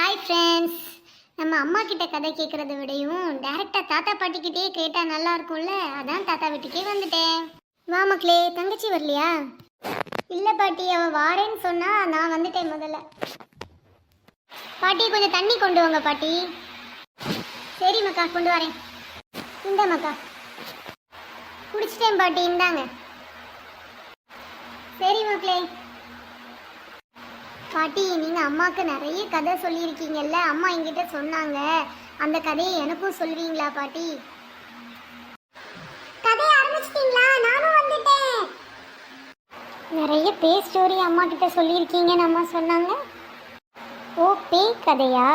Hi friends. நம்ம அம்மா கிட்ட கதை கேட்குறத விடையும் டேரெக்டாக தாத்தா பாட்டிக்கிட்டே கேட்டால் நல்லா இருக்கும்ல, அதான் தாத்தா வீட்டுக்கே வந்துட்டேன். வா மக்களே, தங்கச்சி வரலையா? இல்லை பாட்டி, அவள் வாரேன்னு சொன்னா நான் வந்துட்டேன். முதல்ல பாட்டி கொஞ்சம் தண்ணி கொண்டு வாங்க பாட்டி. சரி மக்கா, கொண்டு வரேன். இந்த மக்கா குடிச்சிட்டேன் பாட்டி, இந்தாங்க. சரி மக்களே. பாட்டி, நீங்கள் அம்மாவுக்கு நிறைய கதை சொல்லியிருக்கீங்கல்ல, அம்மா என்கிட்ட சொன்னாங்க. அந்த கதையை எனக்கும் சொல்லுவீங்களா பாட்டி? கதையை ஆரம்பிச்சிட்டீங்களா? நானும் வந்துட்டேன். நிறைய பேய் ஸ்டோரி அம்மா கிட்ட சொல்லியிருக்கீங்கன்னு அம்மா சொன்னாங்க. ஓ, பேய் கதையா?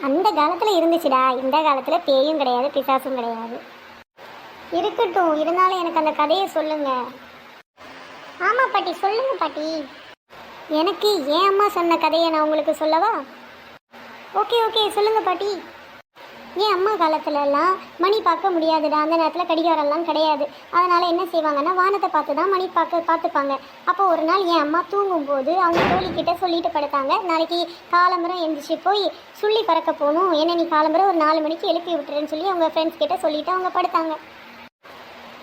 அந்த காலத்தில் இருந்துச்சுடா, இந்த காலத்தில் பேயும் கிடையாது, பிசாசும் கிடையாது. இருக்கட்டும், இருந்தாலும் எனக்கு அந்த கதையை சொல்லுங்க. ஆமாம் பாட்டி, சொல்லுங்க பாட்டி. எனக்கு ஏன் அம்மா சொன்ன கதையை நான் உங்களுக்கு சொல்லவா? ஓகே ஓகே, சொல்லுங்கள் பாட்டி. ஏன் அம்மா காலத்துலலாம் மணி பார்க்க முடியாதுடா, அந்த நேரத்தில் கடிகாரம்லாம் கிடையாது. அதனால் என்ன செய்வாங்கன்னா வானத்தை பார்த்து தான் மணி பார்த்துப்பாங்க. அப்போ ஒரு நாள் என் அம்மா தூங்கும்போது அவங்க தோழிக்கிட்ட சொல்லிட்டு படுத்தாங்க, நாளைக்கு காலம்பரம் எழுந்திரிச்சு போய் சுள்ளி பறக்க போகணும், என்ன நீ காலம்பரம் ஒரு 4 மணிக்கு எழுப்பி விட்டுறேன்னு சொல்லி அவங்க ஃப்ரெண்ட்ஸ் கிட்ட சொல்லிவிட்டு அவங்க படுத்தாங்க.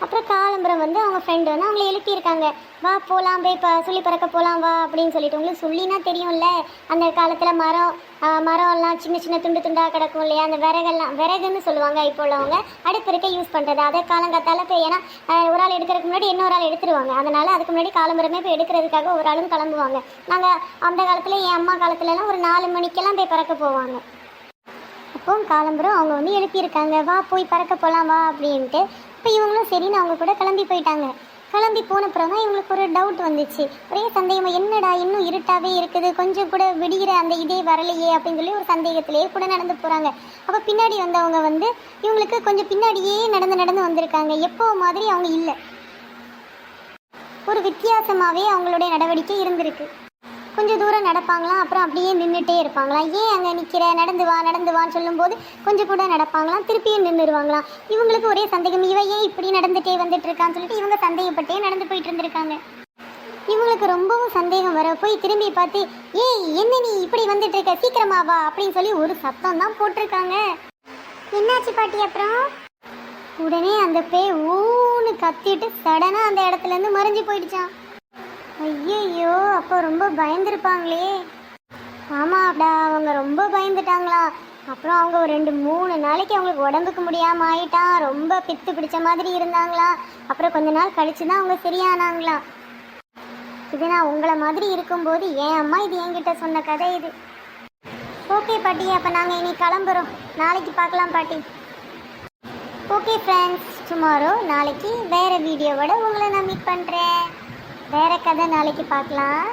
அப்புறம் காலம்பரம் அவங்க ஃப்ரெண்டு அவங்கள எழுப்பியிருக்காங்க, வா போகலாம், போய் சொல்லி பறக்க போகலாம் வா அப்படின்னு சொல்லிட்டு. உங்களுக்கு சொல்லினா தெரியும்ல, அந்த காலத்தில் மரம்லாம் சின்ன சின்ன துண்டு துண்டாக கிடக்கும் இல்லையா, அந்த விறகுன்னு சொல்லுவாங்க. இப்போ உள்ளவங்க அடுப்பு இருக்க யூஸ் பண்ணுறது. அதை காலங்காத்தால போய், ஏன்னா ஒரு ஆள் எடுக்கிறதுக்கு முன்னாடி இன்னொரு ஆள் எடுத்துருவாங்க. அதனால் அதுக்கு முன்னாடி காலம்பரமே போய் எடுக்கிறதுக்காக ஒரு ஆளும் கிளம்புவாங்க. நாங்கள் அந்த காலத்தில் என் அம்மா காலத்துலலாம் ஒரு 4 மணிக்கெல்லாம் போய் பறக்க போவாங்க. அப்போ காலம்பரம் அவங்க எழுப்பியிருக்காங்க, வா போய் பறக்க போகலாம் வா அப்படின்ட்டு. இப்போ இவங்களும் சரின்னு அவங்க கூட கிளம்பி போயிட்டாங்க. கிளம்பி போனப்புறம் தான் இவங்களுக்கு ஒரு டவுட் வந்துச்சு, ஒரே சந்தேகமாக, என்னடா இன்னும் இருட்டாகவே இருக்குது, கொஞ்சம் கூட விடுகிற அந்த இதே வரலையே அப்படின்னு சொல்லி ஒரு சந்தேகத்திலேயே கூட நடந்து போகிறாங்க. அப்போ பின்னாடி வந்தவங்க இவங்களுக்கு கொஞ்சம் பின்னாடியே நடந்து வந்திருக்காங்க. எப்போ மாதிரி அவங்க இல்லை, ஒரு வித்தியாசமாகவே அவங்களுடைய நடவடிக்கை இருந்திருக்கு. கொஞ்சம் தூரம் நடப்பாங்களாம், அப்புறம் அப்படியே நின்றுட்டே இருப்பாங்களாம். ஏன் அங்கே நிற்கிற, நடந்து வான்னு சொல்லும்போது கொஞ்சம் கூட நடப்பாங்களாம், திருப்பியும் நின்றுடுவாங்களாம். இவங்களுக்கு ஒரே சந்தேகம், இவன் ஏன் இப்படி நடந்துகிட்டே வந்துட்டு இருக்கான்னு சொல்லிட்டு இவங்க சந்தேகப்பட்டே நடந்து போயிட்டு இருந்திருக்காங்க. இவங்களுக்கு ரொம்பவும் சந்தேகம் வர போய் திரும்பி பார்த்து, ஏய் என்ன நீ இப்படி வந்துட்டு இருக்க, சீக்கிரமாவா அப்படின்னு சொல்லி ஒரு சத்தம் தான் போட்டிருக்காங்க. என்னாச்சு பாட்டி? அப்புறம் உடனே அந்த பேய் ஊன்னு கத்திட்டு சடனாக அந்த இடத்துலேருந்து மறைஞ்சு போயிடுச்சான். ஐயோ, அப்போ ரொம்ப பயந்துருப்பாங்களே. ஆமாடா, அவங்க ரொம்ப பயந்துட்டாங்களா. அப்புறம் அவங்க ஒரு 2-3 நாளைக்கு அவங்களுக்கு உடம்புக்கு முடியாமல் ஆயிட்டான், ரொம்ப பித்து பிடிச்ச மாதிரி இருந்தாங்களா. அப்புறம் கொஞ்ச நாள் கழிச்சு தான் அவங்க சரியானாங்களா. இது நான் உங்களை மாதிரி இருக்கும்போது என் அம்மா இது என்கிட்ட சொன்ன கதை இது. ஓகே பாட்டி, அப்போ நாங்கள் இனி கிளம்புறோம், நாளைக்கு பார்க்கலாம் பாட்டி. ஓகே ஃப்ரெண்ட்ஸ், டுமாரோ நாளைக்கு வேறு வீடியோவோட உங்களை நான் மீட் பண்ணுறேன். வேறு கதை நாளைக்கு பார்க்கலாம்.